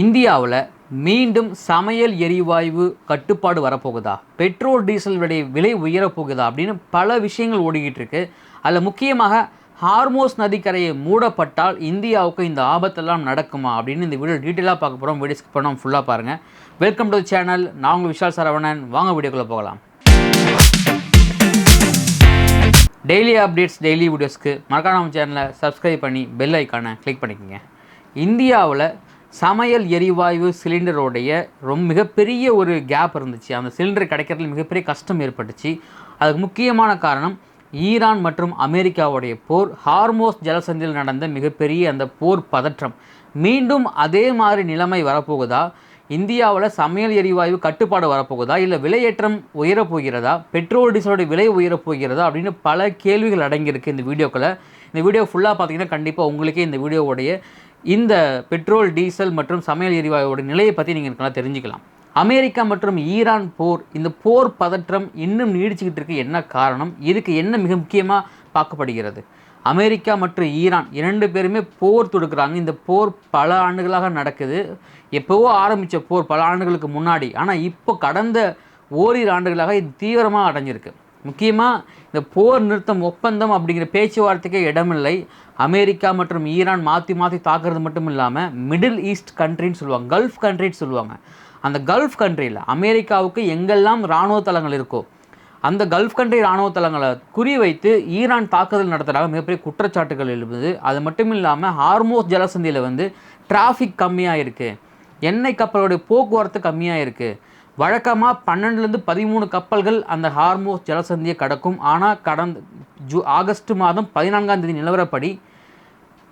இந்தியாவில் மீண்டும் சமையல் எரிவாயு கட்டுப்பாடு வரப்போகுதா, பெட்ரோல் டீசல் விலை உயரப்போகுதா அப்படின்னு பல விஷயங்கள் ஓடிக்கிட்டு இருக்கு. அதில் முக்கியமாக ஹார்மோஸ் நதிக்கரையை மூடப்பட்டால் இந்தியாவுக்கு இந்த ஆபத்தெல்லாம் நடக்குமா அப்படின்னு இந்த வீடியோ டீட்டெயிலாக பார்க்க போகிறோம். வீடியோ ஸ்கிப் பண்ணாமல் ஃபுல்லாக பாருங்கள். Welcome to channel. நான் உங்கள் விஷால் சரவணன். வாங்க வீடியோக்குள்ளே போகலாம். டெய்லி அப்டேட்ஸ், டெய்லி வீடியோஸ்க்கு மறக்காம நம்ம சேனலை சப்ஸ்கிரைப் பண்ணி பெல் ஐக்கானை கிளிக் பண்ணிக்கோங்க. இந்தியாவில் சமையல் எரிவாயு சிலிண்டரோடைய மிகப்பெரிய ஒரு கேப் இருந்துச்சு. அந்த சிலிண்டர் கிடைக்கிறதுல மிகப்பெரிய கஷ்டம் ஏற்பட்டுச்சு. அதுக்கு முக்கியமான காரணம் ஈரான் மற்றும் அமெரிக்காவுடைய போர், ஹார்மோஸ் ஜலசந்தியில் நடந்த மிகப்பெரிய அந்த போர் பதற்றம். மீண்டும் அதே மாதிரி நிலைமை வரப்போகுதா, இந்தியாவில் சமையல் எரிவாயு கட்டுப்பாடு வரப்போகுதா, இல்லை விலையேற்றம் உயரப்போகிறதா, பெட்ரோல் டீசலோடைய விலை உயரப்போகிறதா அப்படின்னு பல கேள்விகள் அடங்கியிருக்கு இந்த வீடியோக்களை. இந்த வீடியோ ஃபுல்லாக பார்த்தீங்கன்னா கண்டிப்பாக உங்களுக்கே இந்த வீடியோவுடைய இந்த பெட்ரோல் டீசல் மற்றும் சமையல் எரிவாயுவோட நிலையை பற்றி நீங்கள் நல்லா தெரிஞ்சுக்கலாம். அமெரிக்கா மற்றும் ஈரான் போர், இந்த போர் பதற்றம் இன்னும் நீடிச்சுக்கிட்டு இருக்கு. என்ன காரணம், இதுக்கு என்ன மிக முக்கியமாக பார்க்கப்படுகிறது? அமெரிக்கா மற்றும் ஈரான் இரண்டு பேருமே போர் தொடுக்கிறாங்க. இந்த போர் பல ஆண்டுகளாக நடக்குது. எப்போவோ ஆரம்பித்த போர் பல ஆண்டுகளுக்கு முன்னாடி, ஆனால் இப்போ கடந்த ஓரிரு ஆண்டுகளாக இது தீவிரமாக அடைஞ்சிருக்கு. முக்கியமாக இந்த போர் நிறுத்தம் ஒப்பந்தம் அப்படிங்கிற பேச்சுவார்த்தைக்கே இடமில்லை. அமெரிக்கா மற்றும் ஈரான் மாற்றி மாற்றி தாக்குறது மட்டும் இல்லாமல் மிடில் ஈஸ்ட் கண்ட்ரின்னு சொல்லுவாங்க, கல்ஃப் கண்ட்ரின்னு சொல்லுவாங்க. அந்த கல்ஃப் கண்ட்ரியில் அமெரிக்காவுக்கு எங்கெல்லாம் இராணுவ தளங்கள் இருக்கோ அந்த கல்ஃப் கண்ட்ரி இராணுவ தளங்களை குறிவைத்து ஈரான் தாக்குதல் நடத்துகிறாங்க. மிகப்பெரிய குற்றச்சாட்டுகள் எழுப்புது. அது மட்டும் இல்லாமல் ஹார்மோஸ் ஜலசந்தியில் டிராஃபிக் கம்மியாக இருக்குது, எண்ணெய் கப்பலோடைய போக்குவரத்து கம்மியாக இருக்குது. வழக்கமாக 12லேருந்து 13 கப்பல்கள் அந்த ஹார்மோஸ் ஜலசந்தியை கடக்கும். ஆனால் கடந்த ஆகஸ்ட் மாதம் 14ஆம் தேதி நிலவரப்படி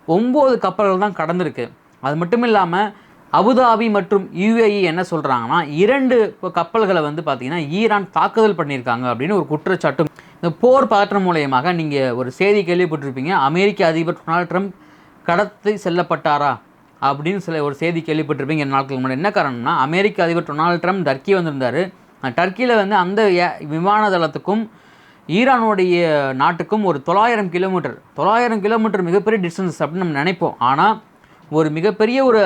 9 கப்பல்கள் தான் கடந்திருக்கு. அது மட்டும் இல்லாமல் அபுதாபி மற்றும் UAE என்ன சொல்கிறாங்கன்னா 2 கப்பல்களை பார்த்திங்கன்னா ஈரான் தாக்குதல் பண்ணியிருக்காங்க அப்படின்னு ஒரு குற்றச்சாட்டு. இந்த போர் பதற்றம் மூலயமாக நீங்கள் ஒரு செய்தி கேள்விப்பட்டிருப்பீங்க, அமெரிக்க அதிபர் டொனால்ட் ட்ரம்ப் கடத்தி செல்லப்பட்டாரா அப்படின்னு ஒரு செய்தி கேள்விப்பட்டிருப்பீங்க 2 நாட்களுக்கு முன்னாடி. என்ன காரணம்னா, அமெரிக்க அதிபர் டொனால்ட் ட்ரம்ப் டர்க்கி வந்திருந்தார். டர்க்கியில் அந்த விமான தளத்துக்கும் ஈரானுடைய நாட்டுக்கும் ஒரு 900 கிலோமீட்டர் மிகப்பெரிய டிஸ்டன்ஸ் அப்படின்னு நம்ம நினைப்போம். ஆனால் ஒரு மிகப்பெரிய ஒரு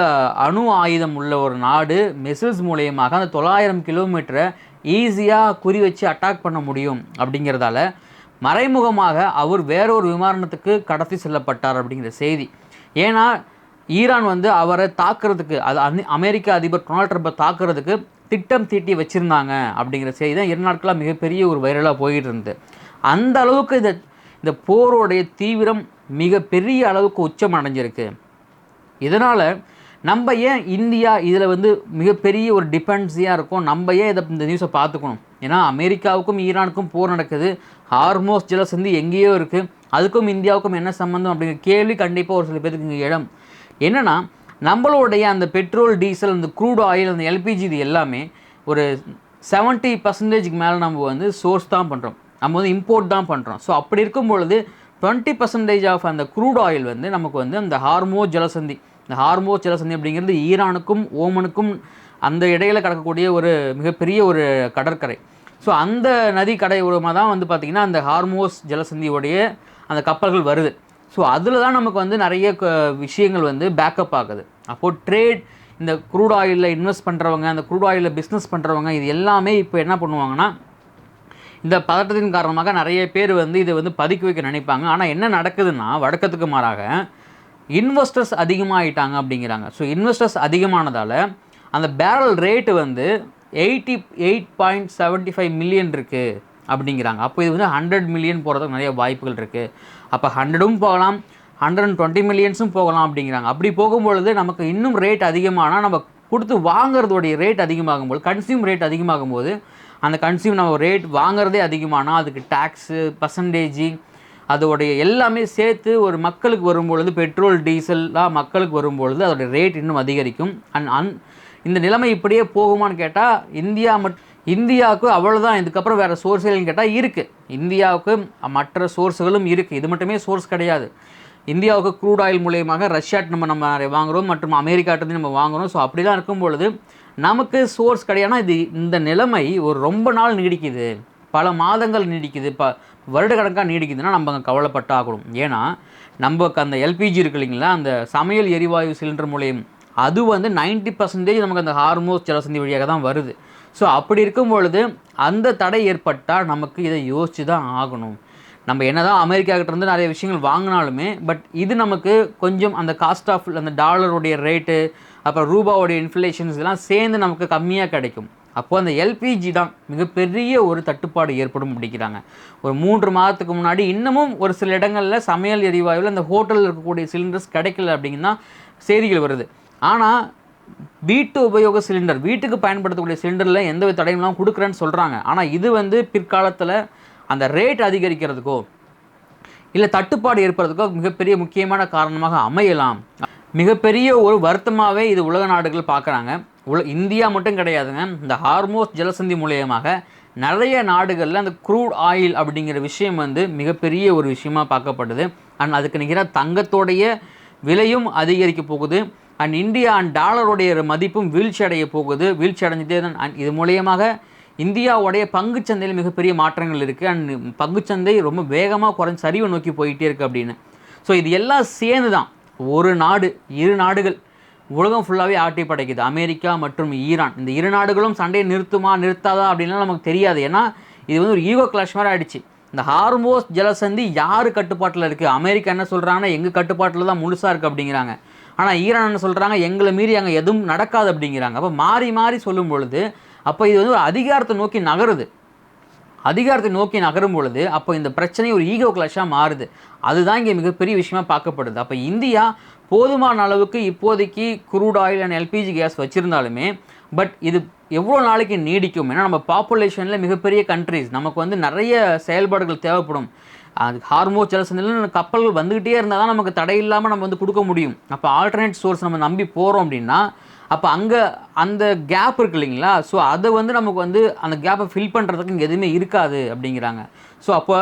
அணு ஆயுதம் உள்ள ஒரு நாடு மிசில்ஸ் மூலயமாக அந்த 900 கிலோமீட்டரை ஈஸியாக குறி வச்சு அட்டாக் பண்ண முடியும். அப்படிங்கிறதால மறைமுகமாக அவர் வேறொரு விமானத்துக்கு கடத்தி செல்லப்பட்டார் அப்படிங்கிற செய்தி. ஏன்னா ஈரான் அவரை தாக்குறதுக்கு, அது அமெரிக்க அதிபர் டொனால்ட் ட்ரம்பை தாக்குறதுக்கு திட்டம் தீட்டி வச்சுருந்தாங்க அப்படிங்கிற செய்தி தான் 2 நாட்களாக மிகப்பெரிய ஒரு வைரலாக போயிட்டு இருந்தது. அந்த அளவுக்கு இந்த போரோடைய தீவிரம் மிகப்பெரிய அளவுக்கு உச்சம் அடைஞ்சிருக்கு. இதனால் நம்ம ஏன் இந்தியா இதில் மிகப்பெரிய ஒரு டிபெண்டன்சியாக இருக்கும், நம்ம ஏன் இந்த நியூஸை பார்த்துக்கணும்? ஏன்னா அமெரிக்காவுக்கும் ஈரானுக்கும் போர் நடக்குது, ஹார்மோஸ் ஜலசந்தி எங்கேயோ இருக்குது, அதுக்கும் இந்தியாவுக்கும் என்ன சம்மந்தம் அப்படிங்கிற கேள்வி கண்டிப்பாக ஒரு சில பேருக்கு இங்கே இடம். என்னென்னா, நம்மளுடைய அந்த பெட்ரோல் டீசல், அந்த க்ரூட் ஆயில், அந்த LPG இது எல்லாமே ஒரு 70% மேலே நம்ம சோர்ஸ் தான் பண்ணுறோம், நம்ம இம்போர்ட் தான் பண்ணுறோம். ஸோ அப்படி இருக்கும் பொழுது 20% ஆஃப் அந்த க்ரூட் ஆயில் நமக்கு அந்த ஹார்மோஸ் ஜலசந்தி, இந்த ஹார்மோஸ் ஜலசந்தி அப்படிங்கிறது ஈரானுக்கும் ஓமனுக்கும் அந்த இடையில கிடக்கக்கூடிய ஒரு மிகப்பெரிய ஒரு கடற்கரை. ஸோ அந்த நதி கடை மூலமாக தான் பார்த்திங்கன்னா அந்த ஹார்மோஸ் ஜலசந்தியோடைய அந்த கப்பல்கள் வருது. ஸோ அதில் தான் நமக்கு நிறைய விஷயங்கள் பேக்கப் ஆகுது. அப்போது ட்ரேட், இந்த க்ரூட் ஆயிலில் இன்வெஸ்ட் பண்ணுறவங்க, அந்த க்ரூட் ஆயிலில் பிஸ்னஸ் பண்ணுறவங்க, இது எல்லாமே இப்போ என்ன பண்ணுவாங்கன்னா, இந்த பதட்டத்தின் காரணமாக நிறைய பேர் இதை பதுக்கி வைக்க நினைப்பாங்க. ஆனால் என்ன நடக்குதுன்னா, வழக்கத்துக்கு மாறாக இன்வெஸ்டர்ஸ் அதிகமாகிட்டாங்க அப்படிங்கிறாங்க. ஸோ இன்வெஸ்டர்ஸ் அதிகமானதால் அந்த பேரல் ரேட்டு 88.75 மில்லியன் இருக்குது அப்படிங்கிறாங்க. அப்போ இது 100 மில்லியன் போகிறதுக்கு நிறைய வாய்ப்புகள் இருக்குது. அப்போ 100ம் போகலாம், 120 மில்லியன்ஸும் போகலாம் அப்படிங்கிறாங்க. அப்படி போகும்பொழுது நமக்கு இன்னும் ரேட் அதிகமானால், நம்ம கொடுத்து வாங்குறதோடைய ரேட் அதிகமாகும்போது, கன்சியூம் ரேட் அதிகமாகும்போது, அந்த கன்சியூம் நம்ம ரேட் வாங்குறதே அதிகமானால் அதுக்கு டேக்ஸு, பர்சன்டேஜி, அதோடைய எல்லாமே சேர்த்து ஒரு மக்களுக்கு வரும்பொழுது, பெட்ரோல் டீசல்லாம் மக்களுக்கு வரும்பொழுது அதோடைய ரேட் இன்னும் அதிகரிக்கும். இந்த நிலைமை இப்படியே போகுமான்னு கேட்டால் இந்தியாவுக்கு அவ்வளோதான். இதுக்கப்புறம் வேறு சோர்ஸ்கள்னு கேட்டால் இருக்குது. இந்தியாவுக்கு மற்ற சோர்ஸ்களும் இருக்குது, இது மட்டுமே சோர்ஸ் கிடையாது. இந்தியாவுக்கு க்ரூட் ஆயில் மூலயமாக ரஷ்யாட்டு நம்ம வாங்குகிறோம், மற்றும் அமெரிக்காட்டு நம்ம வாங்குகிறோம். ஸோ அப்படி தான் இருக்கும் பொழுது நமக்கு சோர்ஸ் கிடையாதுனா இந்த நிலைமை ஒரு ரொம்ப நாள் நீடிக்குது, பல மாதங்கள் நீடிக்குது, வருடக்கணக்காக நீடிக்குதுன்னா நம்ம அங்கே கவலைப்பட்டாகணும். ஏன்னா நமக்கு அந்த LPG இருக்கு இல்லைங்களா, அந்த சமையல் எரிவாயு சிலிண்டர் மூலியம் அது வந்து 90% நமக்கு அந்த ஹார்மோஸ் ஜலசந்தி வழியாக தான் வருது. ஸோ அப்படி இருக்கும் பொழுது அந்த தடை ஏற்பட்டால் நமக்கு இதை யோசித்து தான் ஆகணும். நம்ம என்ன தான் அமெரிக்காக்கிட்டேருந்து நிறைய விஷயங்கள் வாங்கினாலுமே பட் இது நமக்கு கொஞ்சம் அந்த காஸ்ட் ஆஃப் அந்த டாலருடைய ரேட்டு அப்புறம் ரூபாவோடைய இன்ஃப்ளேஷன்ஸ் இதெல்லாம் சேர்ந்து நமக்கு கம்மியாக கிடைக்கும். அப்போது அந்த எல்பிஜி தான் மிகப்பெரிய ஒரு தட்டுப்பாடு ஏற்படும் அப்படிங்கிறாங்க. ஒரு 3 மாதத்துக்கு முன்னாடி இன்னமும் ஒரு சில இடங்களில் சமையல் எரிவாயுவில் அந்த ஹோட்டலில் இருக்கக்கூடிய சிலிண்டர்ஸ் கிடைக்கல அப்படிங்கன்னா செய்திகள் வருது. ஆனால் வீட்டு உபயோக சிலிண்டர் வீட்டுக்கு பயன்படுத்தக்கூடிய சிலிண்டரில் எந்த வித தடையெல்லாம் கொடுக்குறேன்னு சொல்கிறாங்க. ஆனால் இது வந்து பிற்காலத்தில் அந்த ரேட் அதிகரிக்கிறதுக்கோ இல்லை தட்டுப்பாடு ஏற்படுறதுக்கோ மிகப்பெரிய முக்கியமான காரணமாக அமையலாம். மிகப்பெரிய ஒரு வருத்தமாகவே இது உலக நாடுகள் பார்க்குறாங்க. இந்தியா மட்டும் கிடையாதுங்க. இந்த ஹார்மோஸ் ஜலசந்தி மூலியமாக நிறைய நாடுகளில் அந்த க்ரூட் ஆயில் அப்படிங்கிற விஷயம் வந்து மிகப்பெரிய ஒரு விஷயமாக பார்க்கப்படுது. அண்ட் அதுக்கு நிகராக தங்கத்தோடைய விலையும் அதிகரிக்க போகுது. அண்ட் இந்தியா அண்ட் டாலருடைய மதிப்பும் வீழ்ச்சி அடைய போகுது. வீழ்ச்சி அடைஞ்சிட்டே தான். அண்ட் இது மூலியமாக இந்தியாவுடைய பங்குச்சந்தையில் மிகப்பெரிய மாற்றங்கள் இருக்குது. அண்ட் பங்குச்சந்தை ரொம்ப வேகமாக சரிவை நோக்கி போயிட்டே இருக்குது அப்படின்னு. ஸோ இது எல்லாம் சேர்ந்து தான் ஒரு நாடு 2 நாடுகள் உலகம் ஃபுல்லாகவே ஆட்டி படைக்குது. அமெரிக்கா மற்றும் ஈரான். இந்த 2 நாடுகளும் சண்டையை நிறுத்தாதா அப்படின்லாம் நமக்கு தெரியாது. ஏன்னா இது வந்து ஒரு ஈகோ கிளாஷ் மாதிரி ஆயிடுச்சு. இந்த ஹார்மோஸ் ஜலசந்தி யார் கட்டுப்பாட்டில் இருக்குது? அமெரிக்கா என்ன சொல்கிறாங்கன்னா எங்கள் கட்டுப்பாட்டில் தான் முழுசாக இருக்குது அப்படிங்கிறாங்க. ஆனால் ஈரான் என்ன சொல்கிறாங்க எங்களை மீறி அங்கே எதுவும் நடக்காது அப்படிங்கிறாங்க. அப்போ மாறி மாறி சொல்லும் பொழுது அப்போ இது வந்து ஒரு அதிகாரத்தை நோக்கி நகருது. அதிகாரத்தை நோக்கி நகரும் பொழுது அப்போ இந்த பிரச்சனை ஒரு ஈகோ கிளாஷாக மாறுது. அதுதான் இங்கே மிகப்பெரிய விஷயமாக பார்க்கப்படுது. அப்போ இந்தியா போதுமான அளவுக்கு இப்போதைக்கு crude oil and LPG gas வச்சுருந்தாலுமே பட் இது எவ்வளோ நாளைக்கு நீடிக்கும்? ஏன்னா நம்ம பாப்புலேஷனில் மிகப்பெரிய கண்ட்ரிஸ், நமக்கு வந்து நிறைய செயல்பாடுகள் தேவைப்படும். அது ஹார்மோஸ் ஜலசந்தியில் கப்பல்கள் வந்துக்கிட்டே இருந்தால் தான் நமக்கு தடை இல்லாமல் நம்ம வந்து கொடுக்க முடியும். அப்போ ஆல்டர்னேட் சோர்ஸ் நம்ம நம்பி போகிறோம் அப்படின்னா அப்போ அங்கே அந்த கேப் இருக்குது இல்லைங்களா? ஸோ அதை வந்து நமக்கு வந்து அந்த கேப்பை ஃபில் பண்ணுறதுக்கு இங்கே எதுவுமே இருக்காது அப்படிங்கிறாங்க. ஸோ அப்போ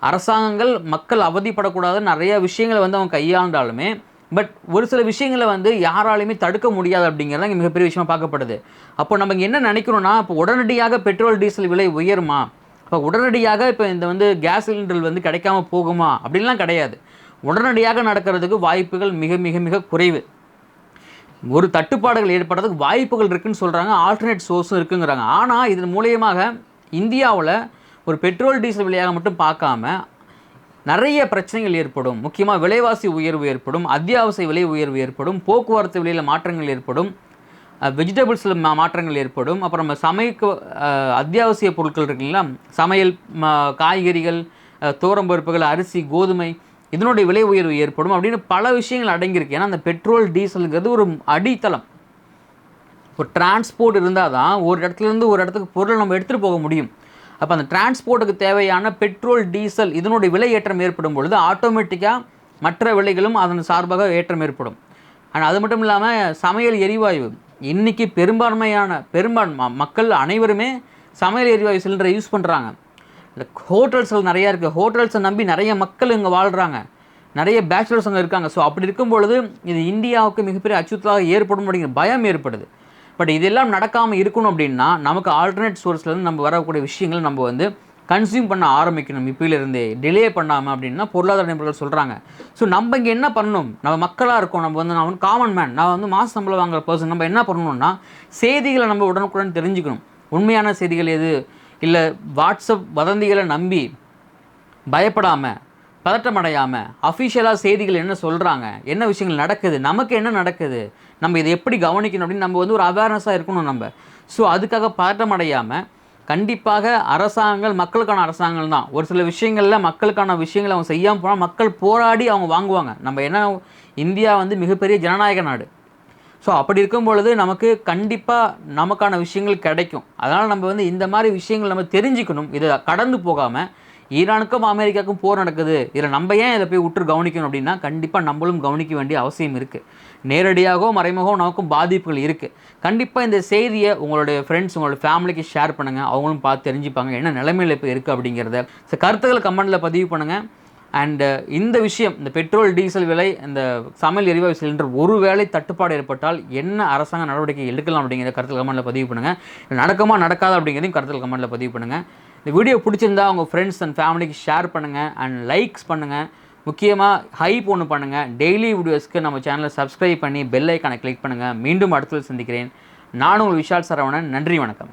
அரசாங்கங்கள் மக்கள் அவதிப்படக்கூடாது நிறைய விஷயங்களை வந்து அவங்க கையாண்டாலுமே பட் ஒரு சில விஷயங்களை வந்து யாராலையுமே தடுக்க முடியாது அப்படிங்கிறது இங்கே மிகப்பெரிய விஷயமாக பார்க்கப்படுது. அப்போ நம்ம இங்கே என்ன நினைக்கணும்னா இப்போ உடனடியாக பெட்ரோல் டீசல் விலை உயருமா? இப்போ உடனடியாக இப்போ இந்த வந்து கேஸ் சிலிண்டர் வந்து கிடைக்காம போகுமா அப்படின்லாம் கிடையாது. உடனடியாக நடக்கிறதுக்கு வாய்ப்புகள் மிக மிக மிக குறைவு. ஒரு தட்டுப்பாடுகள் ஏற்படுறதுக்கு வாய்ப்புகள் இருக்குதுன்னு சொல்கிறாங்க. ஆல்டர்னேட் சோர்ஸும் இருக்குங்கிறாங்க. ஆனால் இதன் மூலியமாக இந்தியாவில் ஒரு பெட்ரோல் டீசல் விலையாக மட்டும் பார்க்காம நிறைய பிரச்சனைகள் ஏற்படும். முக்கியமாக விலைவாசி உயர்வு ஏற்படும், அத்தியாவசிய விலை உயர்வு ஏற்படும், போக்குவரத்து விலையில் மாற்றங்கள் ஏற்படும், வெஜிடபிள்ஸில் மாற்றங்கள் ஏற்படும். அப்புறம் நம்ம சமைக்க அத்தியாவசிய பொருட்கள் இருக்குங்களா, சமையல் காய்கறிகள், தோரம்பருப்புகள், அரிசி, கோதுமை இதனுடைய விலை உயர்வு ஏற்படும் அப்படின்னு பல விஷயங்கள் அடங்கியிருக்கு. ஏன்னா அந்த பெட்ரோல் டீசலுங்கிறது ஒரு அடித்தளம். ஒரு டிரான்ஸ்போர்ட் இருந்தால் தான் ஒரு இடத்துலேருந்து ஒரு இடத்துக்கு பொருளை நம்ம எடுத்துகிட்டு போக முடியும். அப்போ அந்த டிரான்ஸ்போர்ட்டுக்கு தேவையான பெட்ரோல் டீசல் இதனுடைய விலை ஏற்றம் ஏற்படும் பொழுது ஆட்டோமேட்டிக்காக மற்ற விலைகளும் அதன் சார்பாக ஏற்றம் ஏற்படும். ஆனால் அது மட்டும் இல்லாமல் சமையல் எரிவாயு இன்றைக்கி பெரும்பான்மை மக்கள் அனைவருமே சமையல் எரிவாயு சிலிண்டரை யூஸ் பண்ணுறாங்க. இந்த ஹோட்டல்ஸ்கள் நிறையா இருக்குது. ஹோட்டல்ஸை நம்பி நிறைய மக்கள் இங்கே வாழ்கிறாங்க, நிறைய பேச்சுலர்ஸ் அங்கே இருக்காங்க. ஸோ அப்படி இருக்கும் பொழுது இது இந்தியாவுக்கு மிகப்பெரிய அச்சுறுத்தலாக ஏற்படும் அப்படிங்கிற பயம் ஏற்படுது. பட் இதெல்லாம் நடக்காமல் இருக்கணும் அப்படின்னா நமக்கு ஆல்டர்னேட் சோர்ஸ்லேருந்து நம்ம வரக்கூடிய விஷயங்கள் நம்ம வந்து கன்சியூம் பண்ண ஆரம்பிக்கணும். இப்போலேருந்தே டிலே பண்ணாமல் அப்படின்னா பொருளாதார நிபுணர்கள் சொல்கிறாங்க. ஸோ நம்ம இங்கே என்ன பண்ணணும்? நம்ம மக்களாக இருக்கோம். நான் வந்து காமன் மேன், நான் வந்து மாச சம்பளம் வாங்குற பர்சன். நம்ம என்ன பண்ணணும்னா செய்திகளை நம்ம உடனுக்குடன் தெரிஞ்சுக்கணும். உண்மையான செய்திகள் எது, இல்லை வாட்ஸ்அப் வதந்திகளை நம்பி பயப்படாமல் பதட்டமடையாமல் அஃபிஷியலாக செய்திகள் என்ன சொல்கிறாங்க, என்ன விஷயங்கள் நடக்குது, நமக்கு என்ன நடக்குது, நம்ம இதை எப்படி கவனிக்கணும் அப்படின்னு நம்ம வந்து ஒரு அவேர்னஸாக இருக்கணும் நம்ம. ஸோ அதுக்காக பதட்டமடையாமல் கண்டிப்பாக அரசாங்கங்கள் மக்களுக்கான அரசாங்கம் தான். ஒரு சில விஷயங்களில் மக்களுக்கான விஷயங்களை அவங்க செய்யாமல் போனால் மக்கள் போராடி அவங்க வாங்குவாங்க. நம்ம என்ன இந்தியா வந்து மிகப்பெரிய ஜனநாயக நாடு. ஸோ அப்படி இருக்கும் பொழுது நமக்கு கண்டிப்பாக நமக்கான விஷயங்கள் கிடைக்கும். அதனால் நம்ம வந்து இந்த மாதிரி விஷயங்கள் நம்ம தெரிஞ்சுக்கணும். இதை கடந்து போகாமல் ஈரானுக்கும் அமெரிக்காவுக்கும் போர் நடக்குது, இதில் நம்ம ஏன் இதை போய் விட்டு கவனிக்கணும் அப்படின்னா கண்டிப்பாக நம்மளும் கவனிக்க வேண்டிய அவசியம் இருக்குது. நேரடியாகவோ மறைமுகவோ நமக்கும் பாதிப்புகள் இருக்குது. கண்டிப்பாக இந்த செய்தியை உங்களுடைய ஃப்ரெண்ட்ஸ் உங்களோட ஃபேமிலிக்கு ஷேர் பண்ணுங்கள். அவங்களும் பார்த்து தெரிஞ்சுப்பாங்க என்ன நிலைமையில் இப்போ இருக்குது அப்படிங்கிறத. ஸோ கருத்துக்களை கமெண்ட்டில் பதிவு பண்ணுங்கள். அண்டு இந்த விஷயம், இந்த பெட்ரோல் டீசல் விலை, இந்த சமையல் எரிவாயு சிலிண்டர் ஒருவேளை தட்டுப்பாடு ஏற்பட்டால் என்ன அரசாங்க நடவடிக்கை எடுக்கலாம் அப்படிங்கிற கருத்தில் கமெண்ட்டில் பதிவு பண்ணுங்கள். நடக்குமா நடக்காது அப்படிங்கிறதையும் கருத்தில் கமெண்ட்டில் பதிவு பண்ணுங்கள். இந்த வீடியோ பிடிச்சிருந்தா உங்கள் ஃப்ரெண்ட்ஸ் அண்ட் ஃபேமிலிக்கு ஷேர் பண்ணுங்கள் அண்ட் லைக்ஸ் பண்ணுங்கள். முக்கியமாக ஹைப் ஒன்று பண்ணுங்கள். டெய்லி வீடியோஸ்க்கு நம்ம சேனலை சப்ஸ்கிரைப் பண்ணி பெல் ஐக்கானை கிளிக் பண்ணுங்கள். மீண்டும் அடுத்தது சந்திக்கிறேன். நான் உங்கள் விஷால் சரவணன். நன்றி, வணக்கம்.